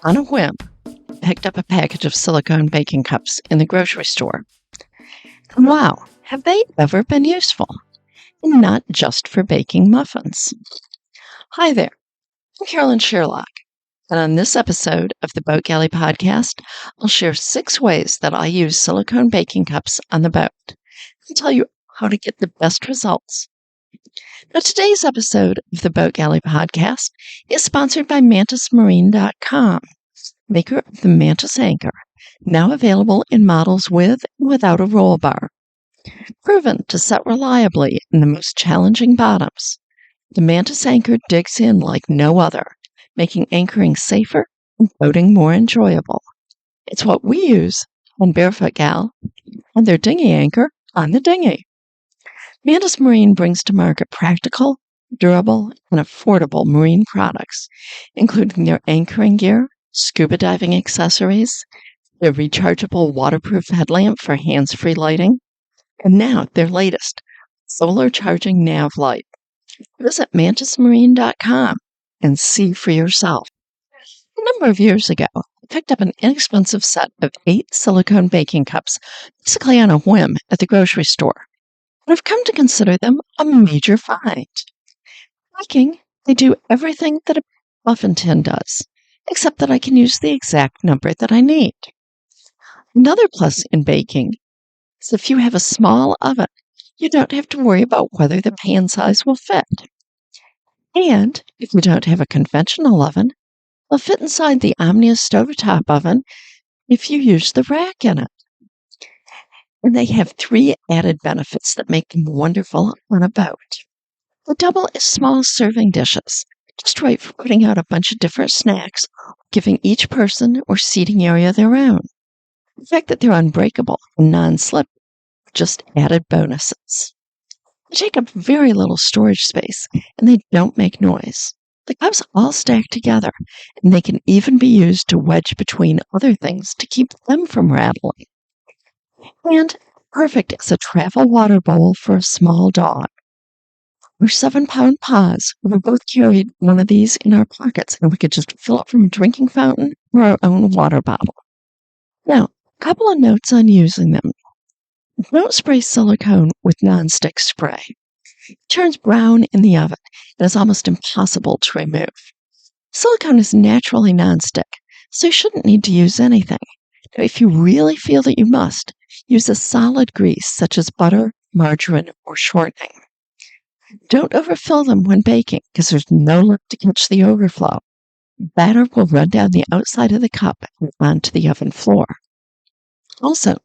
On a whim, picked up a package of silicone baking cups in the grocery store. And wow, have they ever been useful? And not just for baking muffins. Hi there, I'm Carolyn Sherlock, and on this episode of the Boat Galley podcast, I'll share 6 ways that I use silicone baking cups on the boat and tell you how to get the best results. Now, today's episode of the Boat Galley podcast is sponsored by MantisMarine.com, maker of the Mantis Anchor, now available in models with and without a roll bar. Proven to set reliably in the most challenging bottoms, the Mantis Anchor digs in like no other, making anchoring safer and boating more enjoyable. It's what we use on Barefoot Gal and their dinghy anchor on the dinghy. Mantis Marine brings to market practical, durable, and affordable marine products, including their anchoring gear, scuba diving accessories, their rechargeable waterproof headlamp for hands-free lighting, and now their latest, solar charging nav light. Visit MantisMarine.com and see for yourself. A number of years ago, I picked up an inexpensive set of 8 silicone baking cups, basically on a whim, at the grocery store. But I've come to consider them a major find. Baking, they do everything that a muffin tin does, except that I can use the exact number that I need. Another plus in baking is if you have a small oven, you don't have to worry about whether the pan size will fit. And if you don't have a conventional oven, they'll fit inside the Omnia stovetop oven if you use the rack in it. And they have 3 added benefits that make them wonderful on a boat. The double as small serving dishes, just right for putting out a bunch of different snacks, giving each person or seating area their own. The fact that they're unbreakable and non-slip, just added bonuses. They take up very little storage space, and they don't make noise. The cups all stack together, and they can even be used to wedge between other things to keep them from rattling. And perfect as a travel water bowl for a small dog. Our 7-pound paws, we both carried one of these in our pockets, and we could just fill it from a drinking fountain or our own water bottle. Now, a couple of notes on using them. Don't spray silicone with nonstick spray. It turns brown in the oven and is almost impossible to remove. Silicone is naturally nonstick, so you shouldn't need to use anything. Now, if you really feel that you must, use a solid grease such as butter, margarine, or shortening. Don't overfill them when baking because there's no lip to catch the overflow. Batter will run down the outside of the cup and onto the oven floor. Also,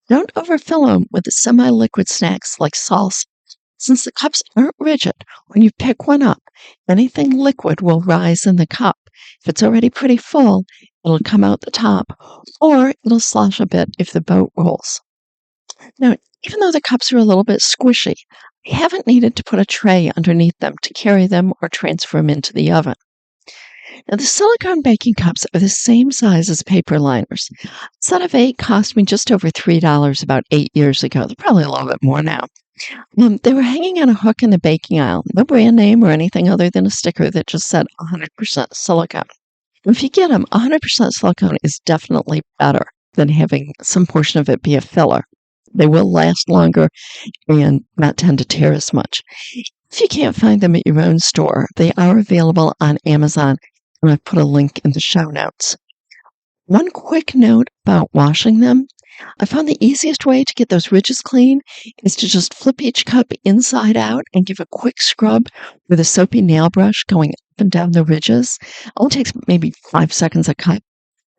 don't overfill them with the semi-liquid snacks like salsa. Since the cups aren't rigid, when you pick one up, anything liquid will rise in the cup. If it's already pretty full, it'll come out the top, or it'll slosh a bit if the boat rolls. Now, even though the cups are a little bit squishy, I haven't needed to put a tray underneath them to carry them or transfer them into the oven. Now, the silicone baking cups are the same size as paper liners. A set of 8 cost me just over $3 about 8 years ago. They're probably a little bit more now. They were hanging on a hook in the baking aisle. No brand name or anything other than a sticker that just said 100% silicone. If you get them, 100% silicone is definitely better than having some portion of it be a filler. They will last longer and not tend to tear as much. If you can't find them at your own store, they are available on Amazon, and I've put a link in the show notes. One quick note about washing them. I found the easiest way to get those ridges clean is to just flip each cup inside out and give a quick scrub with a soapy nail brush going up and down the ridges. It only takes maybe 5 seconds a cup.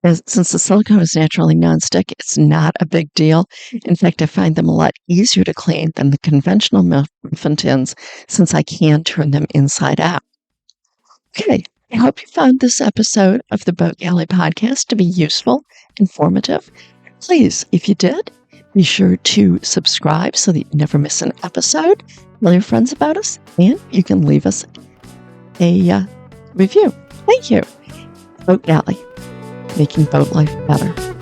Since the silicone is naturally nonstick, it's not a big deal. In fact, I find them a lot easier to clean than the conventional muffin tins since I can turn them inside out. Okay, I hope you found this episode of the Boat Galley podcast to be useful, informative. Please, if you did, be sure to subscribe so that you never miss an episode. Tell your friends about us, and you can leave us a review. Thank you. Boat Galley, making boat life better.